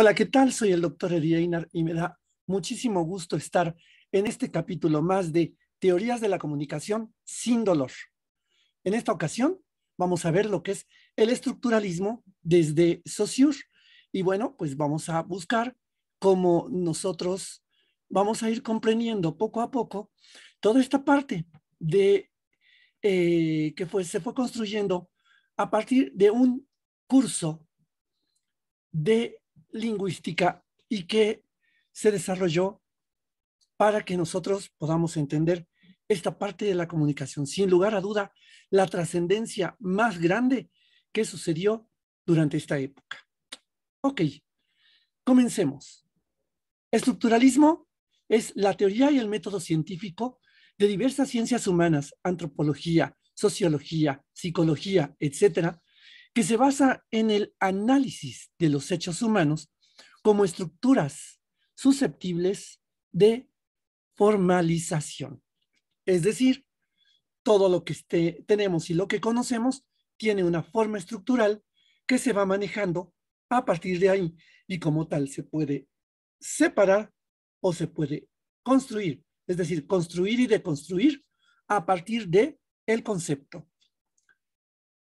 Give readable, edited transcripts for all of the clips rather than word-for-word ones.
Hola, ¿qué tal? Soy el doctor Eddie Einar y me da muchísimo gusto estar en este capítulo más de Teorías de la Comunicación sin dolor. En esta ocasión vamos a ver lo que es el estructuralismo desde Saussure. Y bueno, pues vamos a buscar cómo nosotros vamos a ir comprendiendo poco a poco toda esta parte de se fue construyendo a partir de un curso de lingüística y que se desarrolló para que nosotros podamos entender esta parte de la comunicación. Sin lugar a duda, la trascendencia más grande que sucedió durante esta época. Ok, comencemos. Estructuralismo es la teoría y el método científico de diversas ciencias humanas, antropología, sociología, psicología, etcétera, que se basa en el análisis de los hechos humanos como estructuras susceptibles de formalización. Es decir, todo lo que tenemos y lo que conocemos tiene una forma estructural que se va manejando a partir de ahí y como tal se puede separar o se puede construir, es decir, construir y deconstruir a partir de el concepto.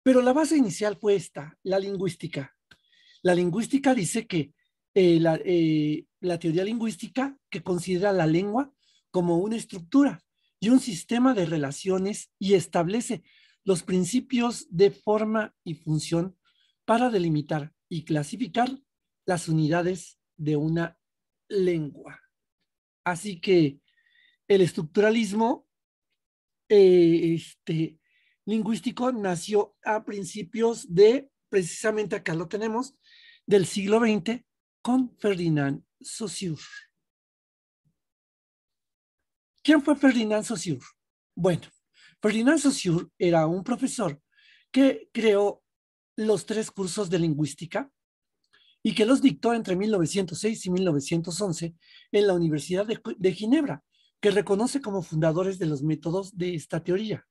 Pero la base inicial fue esta, la lingüística. La lingüística dice que la teoría lingüística que considera la lengua como una estructura y un sistema de relaciones y establece los principios de forma y función para delimitar y clasificar las unidades de una lengua. Así que el estructuralismo lingüístico nació a principios de, precisamente acá lo tenemos, del siglo XX con Ferdinand Saussure. ¿Quién fue Ferdinand Saussure? Bueno, Ferdinand Saussure era un profesor que creó los 3 cursos de lingüística y que los dictó entre 1906 y 1911 en la Universidad de Ginebra, que reconoce como fundadores de los métodos de esta teoría.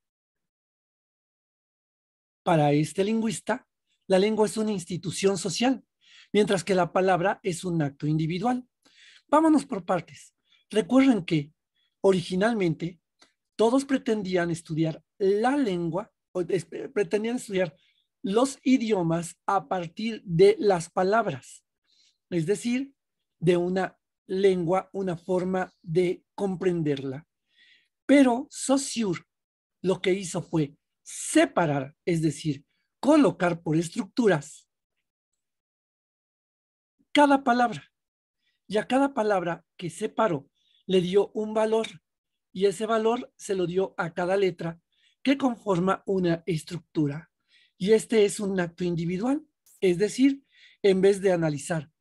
Para este lingüista, la lengua es una institución social, mientras que la palabra es un acto individual. Vámonos por partes. Recuerden que originalmente todos pretendían estudiar la lengua, pretendían estudiar los idiomas a partir de las palabras, es decir, de una lengua, una forma de comprenderla. Pero Saussure lo que hizo fue separar, es decir, colocar por estructuras cada palabra. Y a cada palabra que separó le dio un valor y ese valor se lo dio a cada letra que conforma una estructura. Y este es un acto individual, es decir, en vez de analizar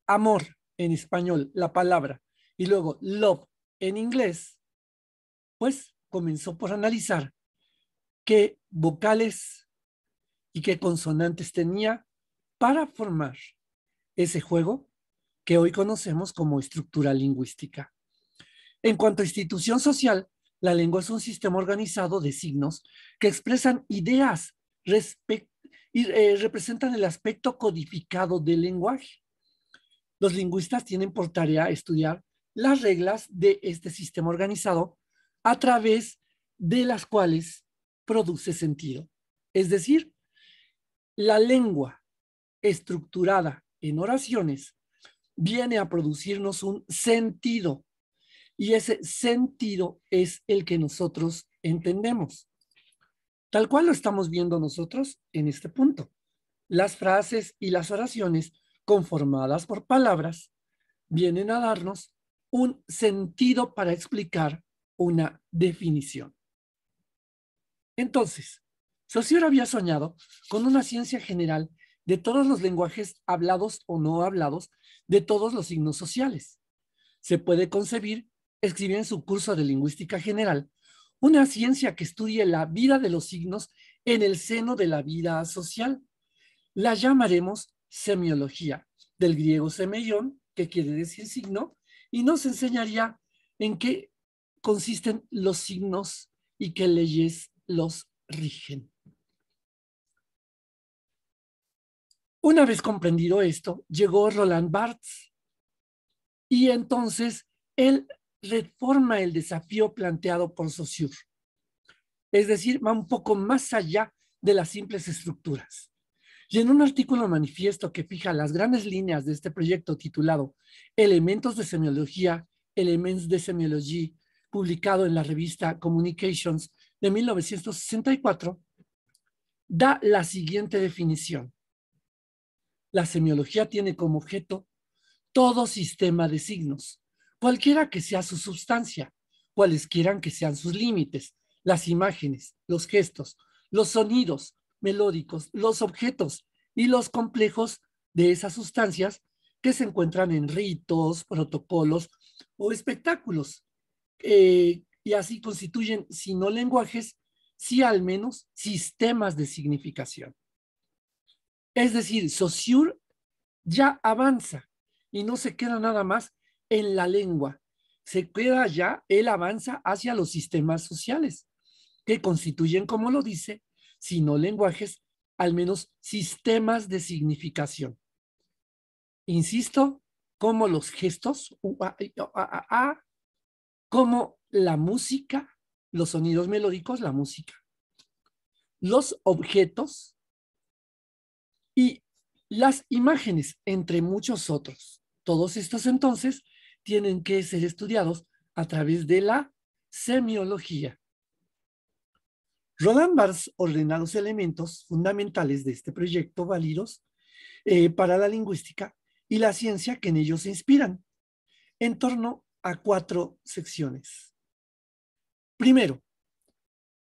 amor en español, la palabra, y luego love en inglés, pues comenzó por analizar qué vocales y qué consonantes tenía para formar ese juego que hoy conocemos como estructura lingüística. En cuanto a institución social, la lengua es un sistema organizado de signos que expresan ideas y representan el aspecto codificado del lenguaje. Los lingüistas tienen por tarea estudiar las reglas de este sistema organizado a través de las cuales produce sentido. Es decir, la lengua estructurada en oraciones viene a producirnos un sentido y ese sentido es el que nosotros entendemos. Tal cual lo estamos viendo nosotros en este punto. Las frases y las oraciones conformadas por palabras vienen a darnos un sentido para explicar una definición. Entonces, Saussure había soñado con una ciencia general de todos los lenguajes hablados o no hablados, de todos los signos sociales. Se puede concebir, escribió en su curso de lingüística general, una ciencia que estudie la vida de los signos en el seno de la vida social. La llamaremos semiología, del griego semeion, que quiere decir signo, y nos enseñaría en qué consisten los signos y qué leyes los rigen. Una vez comprendido esto, llegó Roland Barthes y entonces él reforma el desafío planteado por Saussure. Es decir, va un poco más allá de las simples estructuras. Y en un artículo manifiesto que fija las grandes líneas de este proyecto titulado Elementos de Semiología, Elements de Semiology, publicado en la revista Communications de 1964, da la siguiente definición. La semiología tiene como objeto todo sistema de signos, cualquiera que sea su sustancia, cualesquiera que sean sus límites, las imágenes, los gestos, los sonidos melódicos, los objetos y los complejos de esas sustancias que se encuentran en ritos, protocolos o espectáculos, y así constituyen, si no lenguajes, sí al menos sistemas de significación. Es decir, Saussure ya avanza y no se queda nada más en la lengua, se queda ya, él avanza hacia los sistemas sociales, que constituyen, como lo dice, si no lenguajes, al menos sistemas de significación. Insisto, como los gestos, como la música, los sonidos melódicos, la música, los objetos y las imágenes, entre muchos otros. Todos estos entonces tienen que ser estudiados a través de la semiología. Roland Barthes ordena los elementos fundamentales de este proyecto válidos para la lingüística y la ciencia que en ellos se inspiran, en torno a 4 secciones. Primero,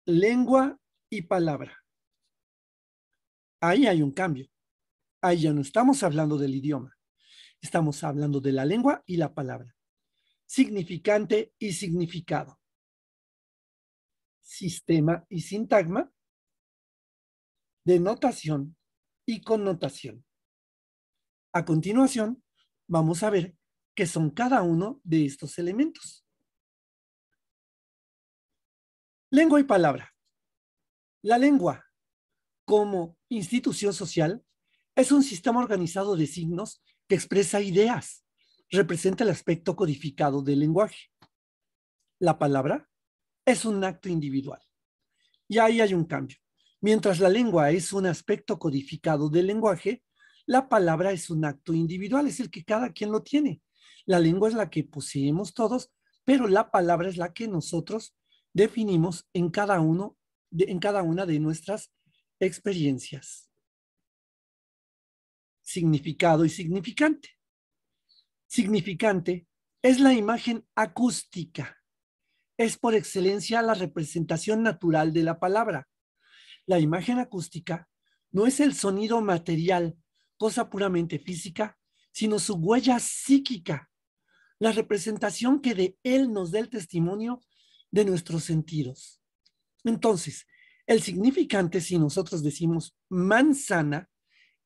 lengua y palabra. Ahí hay un cambio. Ahí ya no estamos hablando del idioma. Estamos hablando de la lengua y la palabra. Significante y significado. Sistema y sintagma. Denotación y connotación. A continuación, vamos a ver qué son cada uno de estos elementos. Lengua y palabra. La lengua, como institución social, es un sistema organizado de signos que expresa ideas, representa el aspecto codificado del lenguaje. La palabra es un acto individual. Y ahí hay un cambio. Mientras la lengua es un aspecto codificado del lenguaje, la palabra es un acto individual, es el que cada quien lo tiene. La lengua es la que poseemos todos, pero la palabra es la que nosotros definimos en cada una de nuestras experiencias. Significado y significante. Significante es la imagen acústica. Es por excelencia la representación natural de la palabra. La imagen acústica no es el sonido material, cosa puramente física, sino su huella psíquica, la representación que de él nos da el testimonio de nuestros sentidos. Entonces, el significante, si nosotros decimos manzana,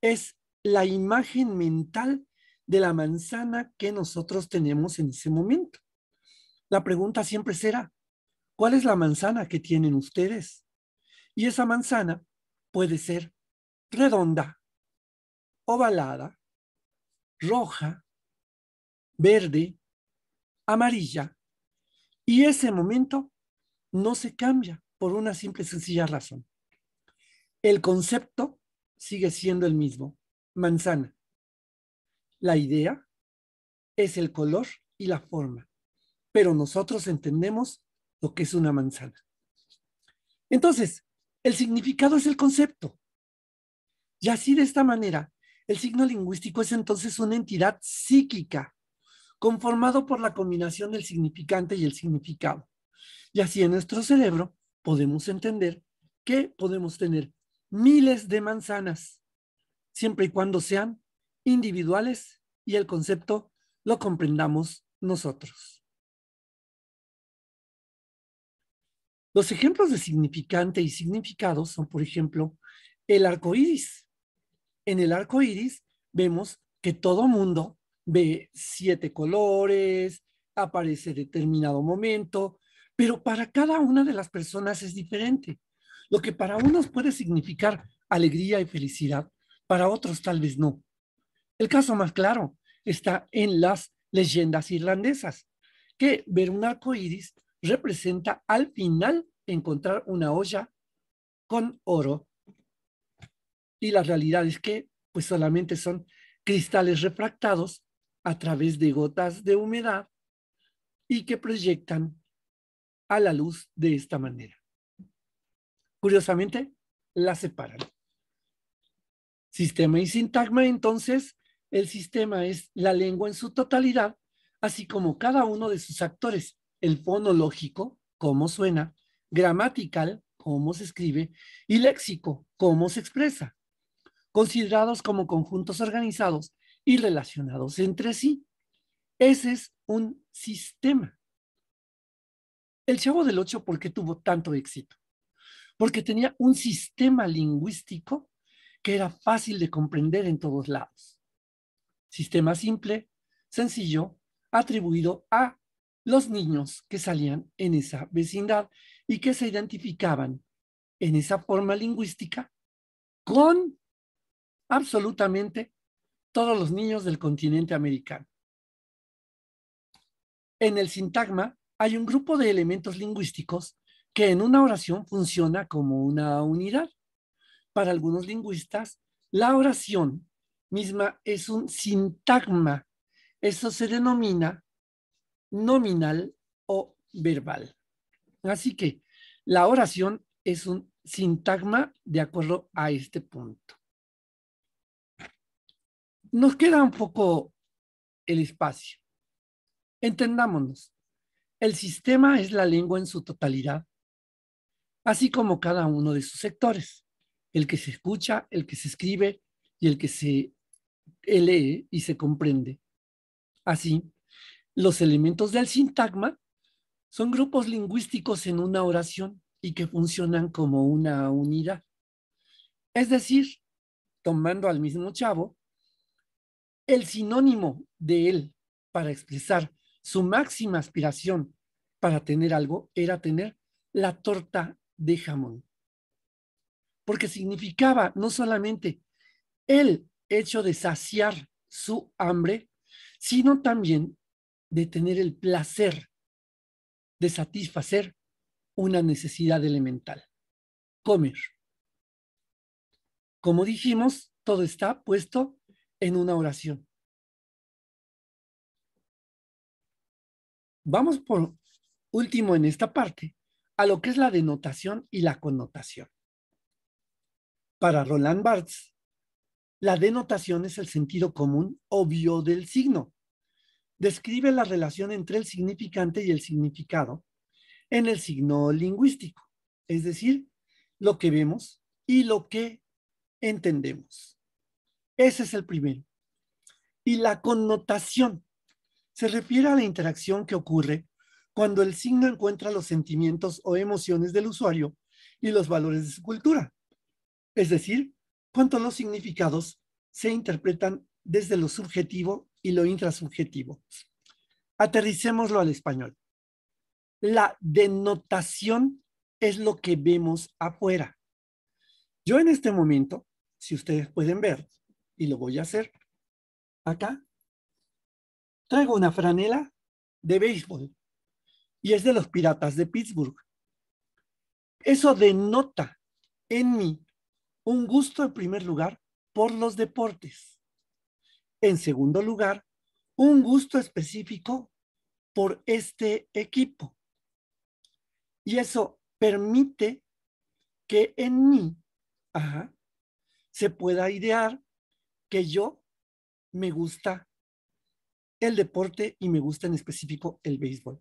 es la imagen mental de la manzana que nosotros tenemos en ese momento. La pregunta siempre será, ¿cuál es la manzana que tienen ustedes? Y esa manzana puede ser redonda, ovalada, roja, verde, amarilla. Y ese momento no se cambia por una simple y sencilla razón. El concepto sigue siendo el mismo, manzana. La idea es el color y la forma, pero nosotros entendemos lo que es una manzana. Entonces, el significado es el concepto. Y así de esta manera, el signo lingüístico es entonces una entidad psíquica, conformado por la combinación del significante y el significado. Y así en nuestro cerebro podemos entender que podemos tener miles de manzanas, siempre y cuando sean individuales y el concepto lo comprendamos nosotros. Los ejemplos de significante y significado son, por ejemplo, el arco iris. En el arco iris vemos que todo mundo ve 7 colores, aparece determinado momento, pero para cada una de las personas es diferente. Lo que para unos puede significar alegría y felicidad, para otros tal vez no. El caso más claro está en las leyendas irlandesas, que ver un arco iris representa al final encontrar una olla con oro. Y la realidad es que pues solamente son cristales refractados a través de gotas de humedad y que proyectan a la luz de esta manera. Curiosamente, la separan. Sistema y sintagma, entonces, el sistema es la lengua en su totalidad, así como cada uno de sus actores, el fonológico, cómo suena, gramatical, cómo se escribe, y léxico, cómo se expresa, considerados como conjuntos organizados y relacionados entre sí. Ese es un sistema. El Chavo del Ocho, ¿por qué tuvo tanto éxito? Porque tenía un sistema lingüístico que era fácil de comprender en todos lados. Sistema simple, sencillo, atribuido a los niños que salían en esa vecindad y que se identificaban en esa forma lingüística con absolutamente todos los niños del continente americano. En el sintagma hay un grupo de elementos lingüísticos que en una oración funciona como una unidad. Para algunos lingüistas, la oración misma es un sintagma. Eso se denomina nominal o verbal. Así que la oración es un sintagma de acuerdo a este punto. Nos queda un poco el espacio. Entendámonos. El sistema es la lengua en su totalidad, así como cada uno de sus sectores. El que se escucha, el que se escribe y el que se lee y se comprende. Así, los elementos del sintagma son grupos lingüísticos en una oración y que funcionan como una unidad. Es decir, tomando al mismo Chavo, el sinónimo de él para expresar su máxima aspiración para tener algo era tener la torta de jamón. Porque significaba no solamente el hecho de saciar su hambre, sino también de tener el placer de satisfacer una necesidad elemental, comer. Como dijimos, todo está puesto en una oración. Vamos por último en esta parte a lo que es la denotación y la connotación. Para Roland Barthes, la denotación es el sentido común obvio del signo. Describe la relación entre el significante y el significado en el signo lingüístico, es decir, lo que vemos y lo que entendemos. Ese es el primero. Y la connotación se refiere a la interacción que ocurre cuando el signo encuentra los sentimientos o emociones del usuario y los valores de su cultura. Es decir, cuánto los significados se interpretan desde lo subjetivo y lo intrasubjetivo. Aterricémoslo al español. La denotación es lo que vemos afuera. Yo en este momento, si ustedes pueden ver, y lo voy a hacer acá, traigo una franela de béisbol y es de los Piratas de Pittsburgh. Eso denota en mí un gusto en primer lugar por los deportes. En segundo lugar, un gusto específico por este equipo. Y eso permite que en mí se pueda idear que yo me gusta el deporte y me gusta en específico el béisbol.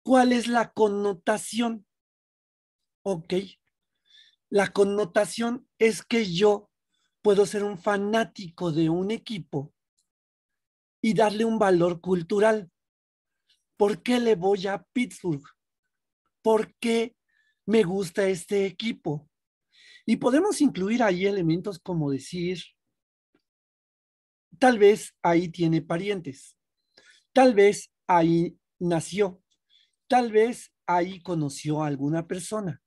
¿Cuál es la connotación? Ok, la connotación es que yo puedo ser un fanático de un equipo y darle un valor cultural. ¿Por qué le voy a Pittsburgh? ¿Por qué me gusta este equipo? Y podemos incluir ahí elementos como decir, tal vez ahí tiene parientes, tal vez ahí nació, tal vez ahí conoció a alguna persona.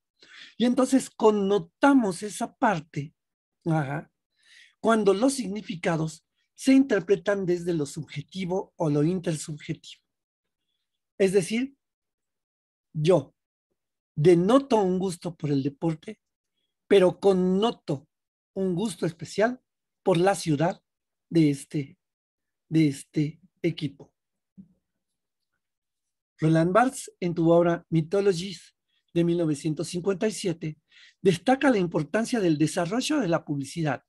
Y entonces connotamos esa parte cuando los significados se interpretan desde lo subjetivo o lo intersubjetivo. Es decir, yo denoto un gusto por el deporte, pero connoto un gusto especial por la ciudad de este equipo. Roland Barthes, en tu obra Mythologies de 1957, destaca la importancia del desarrollo de la publicidad,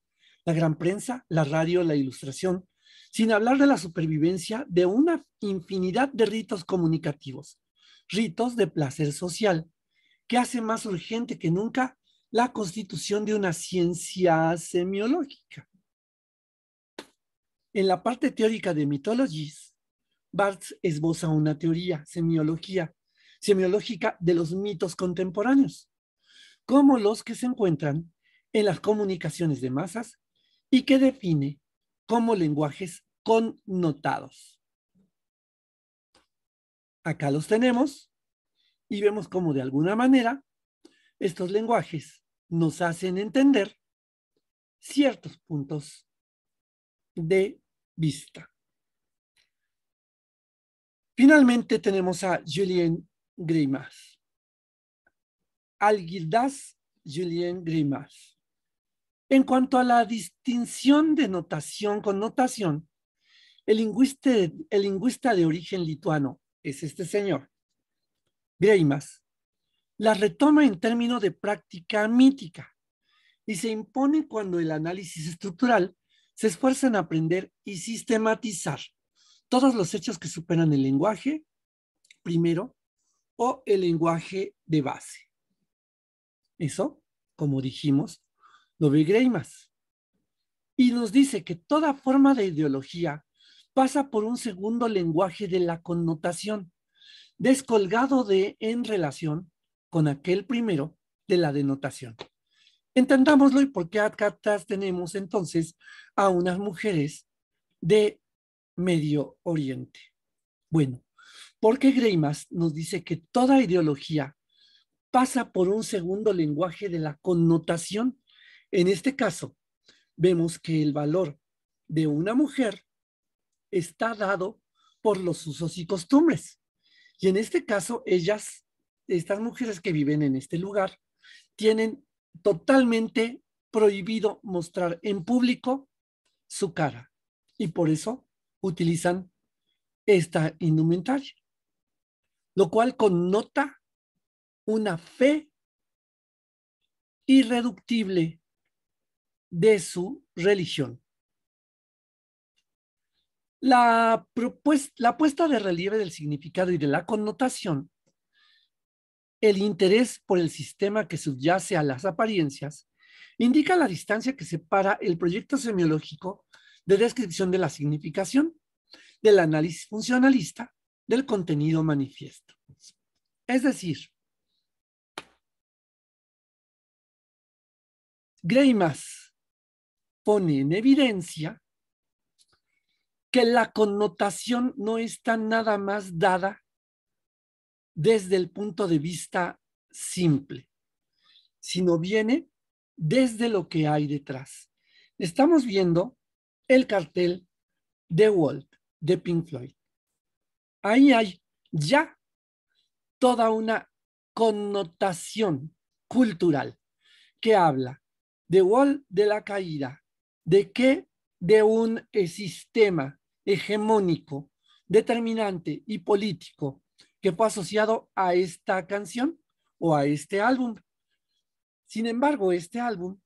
la gran prensa, la radio, la ilustración, sin hablar de la supervivencia de una infinidad de ritos comunicativos, ritos de placer social, que hace más urgente que nunca la constitución de una ciencia semiológica. En la parte teórica de Mythologies, Barthes esboza una teoría semiológica de los mitos contemporáneos, como los que se encuentran en las comunicaciones de masas y que define como lenguajes connotados. Acá los tenemos y vemos cómo de alguna manera estos lenguajes nos hacen entender ciertos puntos de vista. Finalmente tenemos a Julien Greimas. Algirdas Julien Greimas. En cuanto a la distinción de notación con notación, el lingüista de origen lituano es este señor, Greimas, la retoma en términos de práctica mítica y se impone cuando el análisis estructural se esfuerza en aprender y sistematizar todos los hechos que superan el lenguaje primero o el lenguaje de base. Eso, como dijimos, lo ve Greimas. Y nos dice que toda forma de ideología pasa por un segundo lenguaje de la connotación, descolgado en relación con aquel primero de la denotación. Entendámoslo y por qué acá atrás tenemos entonces a unas mujeres de Medio Oriente. Bueno, porque Greimas nos dice que toda ideología pasa por un segundo lenguaje de la connotación. En este caso, vemos que el valor de una mujer está dado por los usos y costumbres. Y en este caso, estas mujeres que viven en este lugar, tienen totalmente prohibido mostrar en público su cara. Y por eso utilizan esta indumentaria, lo cual connota una fe irreductible de su religión. La puesta de relieve del significado y de la connotación, el interés por el sistema que subyace a las apariencias, indica la distancia que separa el proyecto semiológico de descripción de la significación, del análisis funcionalista, del contenido manifiesto. Es decir, Greimas pone en evidencia que la connotación no está nada más dada desde el punto de vista simple, sino viene desde lo que hay detrás. Estamos viendo el cartel de Wall de Pink Floyd. Ahí hay ya toda una connotación cultural que habla de Wall, de la caída, de que de un sistema hegemónico, determinante y político que fue asociado a esta canción o a este álbum. Sin embargo, este álbum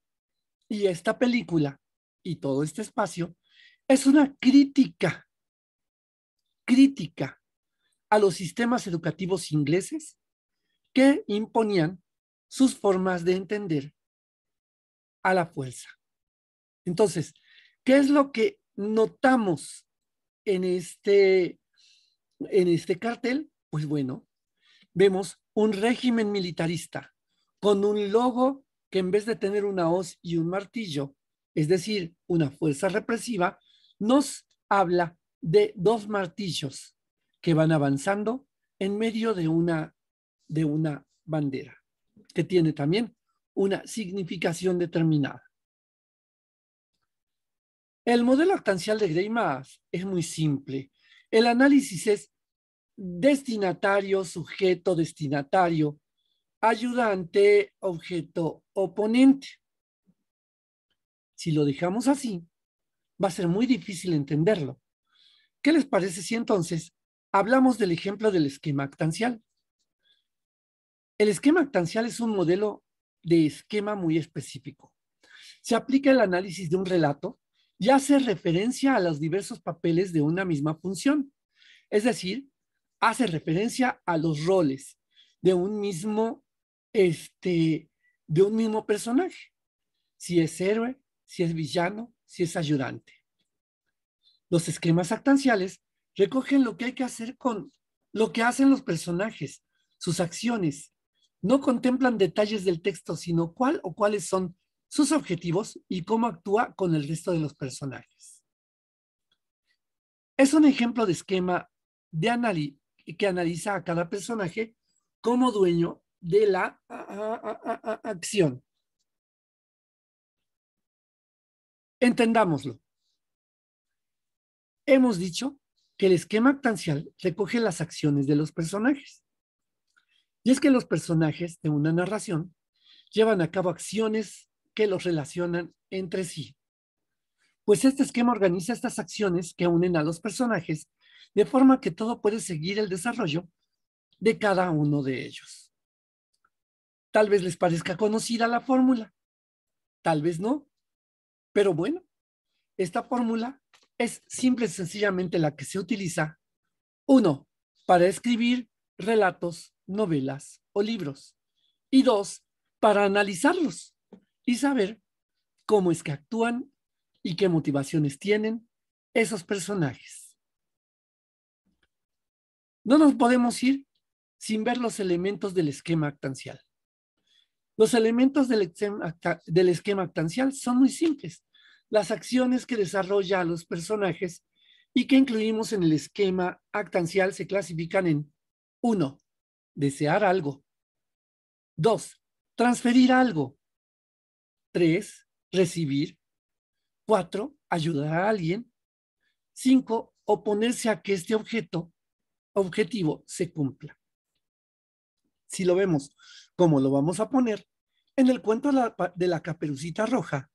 y esta película y todo este espacio es una crítica a los sistemas educativos ingleses que imponían sus formas de entender a la fuerza. Entonces, ¿qué es lo que notamos en este cartel? Pues bueno, vemos un régimen militarista con un logo que en vez de tener una hoz y un martillo, es decir, una fuerza represiva, nos habla de dos martillos que van avanzando en medio de una bandera, que tiene también una significación determinada. El modelo actancial de Greimas es muy simple. El análisis es destinatario, sujeto, destinatario, ayudante, objeto, oponente. Si lo dejamos así, va a ser muy difícil entenderlo. ¿Qué les parece si entonces hablamos del ejemplo del esquema actancial? El esquema actancial es un modelo de esquema muy específico. Se aplica el análisis de un relato y hace referencia a los diversos papeles de una misma función. Es decir, hace referencia a los roles de un mismo, de un mismo personaje. Si es héroe, si es villano, si es ayudante. Los esquemas actanciales recogen lo que hay que hacer con lo que hacen los personajes, sus acciones. No contemplan detalles del texto, sino cuál o cuáles son sus objetivos y cómo actúa con el resto de los personajes. Es un ejemplo de esquema de que analiza a cada personaje como dueño de la acción. Entendámoslo. Hemos dicho que el esquema actancial recoge las acciones de los personajes. Y es que los personajes de una narración llevan a cabo acciones que los relacionan entre sí. Pues este esquema organiza estas acciones que unen a los personajes de forma que todo puede seguir el desarrollo de cada uno de ellos. Tal vez les parezca conocida la fórmula, tal vez no, pero bueno, esta fórmula es simple y sencillamente la que se utiliza, uno, para escribir relatos, novelas o libros, y dos, para analizarlos y saber cómo es que actúan y qué motivaciones tienen esos personajes. No nos podemos ir sin ver los elementos del esquema actancial. Los elementos del esquema actancial son muy simples. Las acciones que desarrolla a los personajes y que incluimos en el esquema actancial se clasifican en 1. Desear algo. 2. Transferir algo. 3. Recibir. 4. Ayudar a alguien. 5. Oponerse a que este objetivo se cumpla. Si lo vemos como lo vamos a poner, en el cuento de la Caperucita Roja,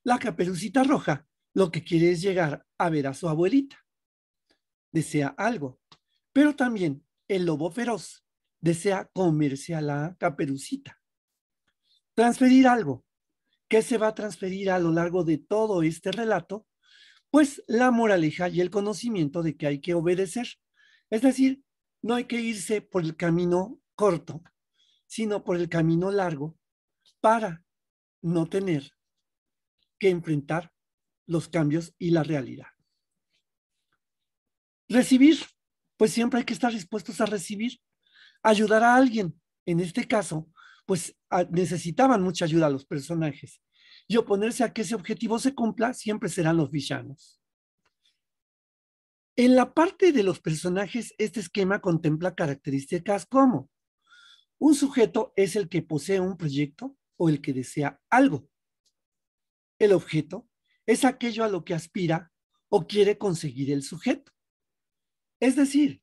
la Caperucita Roja lo que quiere es llegar a ver a su abuelita. Desea algo, pero también el lobo feroz desea comerse a la Caperucita. Transferir algo. ¿Qué se va a transferir a lo largo de todo este relato? Pues la moraleja y el conocimiento de que hay que obedecer. Es decir, no hay que irse por el camino corto, sino por el camino largo para no tener que enfrentar los cambios y la realidad. Recibir, pues siempre hay que estar dispuestos a recibir. Ayudar a alguien, en este caso, pues necesitaban mucha ayuda a los personajes. Y oponerse a que ese objetivo se cumpla siempre serán los villanos. En la parte de los personajes, este esquema contempla características como un sujeto es el que posee un proyecto o el que desea algo. El objeto es aquello a lo que aspira o quiere conseguir el sujeto. Es decir,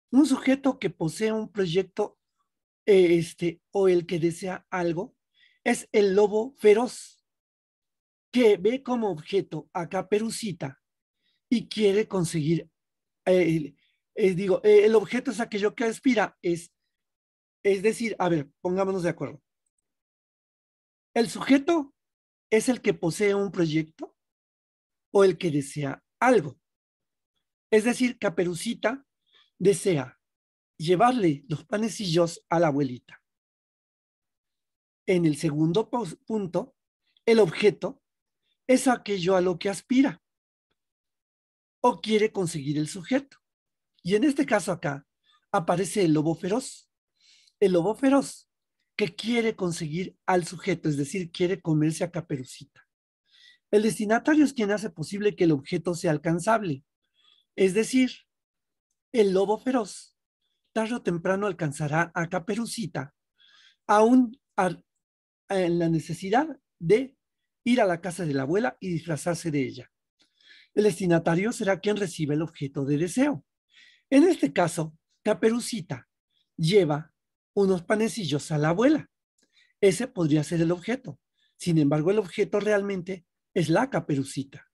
un sujeto que posee un proyecto o el que desea algo es el lobo feroz que ve como objeto a Caperucita y quiere conseguir, el objeto es aquello que aspira, es decir, a ver, pongámonos de acuerdo. El sujeto es el que posee un proyecto o el que desea algo. Es decir, Caperucita desea llevarle los panecillos a la abuelita. En el segundo punto, el objeto es aquello a lo que aspira o quiere conseguir el sujeto. Y en este caso acá aparece el lobo feroz. El lobo feroz que quiere conseguir al sujeto, es decir, quiere comerse a Caperucita. El destinatario es quien hace posible que el objeto sea alcanzable. Es decir, el lobo feroz tarde o temprano alcanzará a Caperucita, aún en la necesidad de ir a la casa de la abuela y disfrazarse de ella. El destinatario será quien recibe el objeto de deseo. En este caso, Caperucita lleva unos panecillos a la abuela. Ese podría ser el objeto. Sin embargo, el objeto realmente es la Caperucita.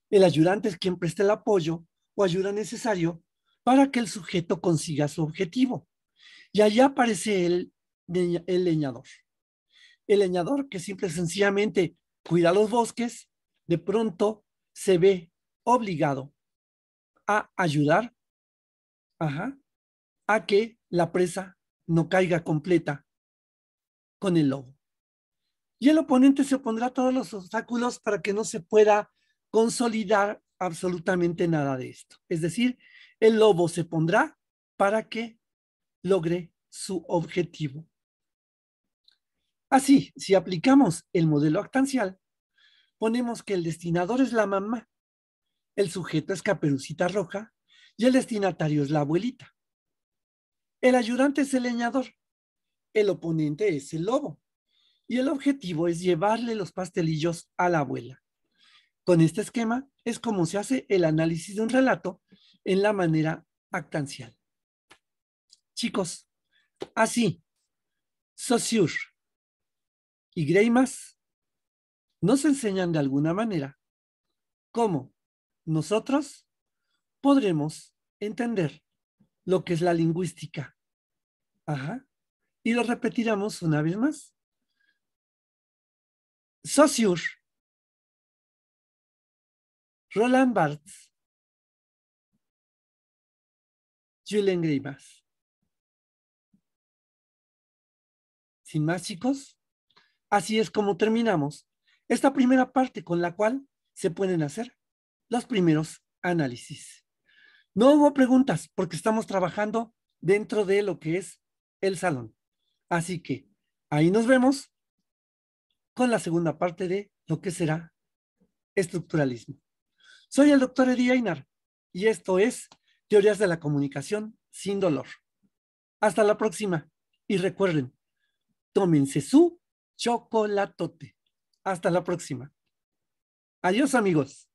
El ayudante es quien presta el apoyo o ayuda necesario para que el sujeto consiga su objetivo. Y allí aparece el leñador. El leñador, que simple y sencillamente cuida los bosques, de pronto se ve obligado a ayudar, a que la presa no caiga completa con el lobo. Y el oponente se opondrá a todos los obstáculos para que no se pueda consolidar absolutamente nada de esto. Es decir, el lobo se pondrá para que logre su objetivo. Así, si aplicamos el modelo actancial, ponemos que el destinador es la mamá, el sujeto es Caperucita Roja y el destinatario es la abuelita. El ayudante es el leñador, el oponente es el lobo y el objetivo es llevarle los pastelillos a la abuela. Con este esquema es como se hace el análisis de un relato en la manera actancial. Chicos, así, Saussure y Greimas nos enseñan de alguna manera cómo nosotros podremos entender lo que es la lingüística. Y lo repetiremos una vez más. Saussure, Roland Barthes, Julien Greimas. Sin más, chicos, así es como terminamos esta primera parte con la cual se pueden hacer los primeros análisis. No hubo preguntas porque estamos trabajando dentro de lo que es el salón. Así que ahí nos vemos con la segunda parte de lo que será estructuralismo. Soy el doctor Eddie Einar y esto es Teorías de la Comunicación sin Dolor. Hasta la próxima y recuerden, tómense su chocolatote. Hasta la próxima. Adiós, amigos.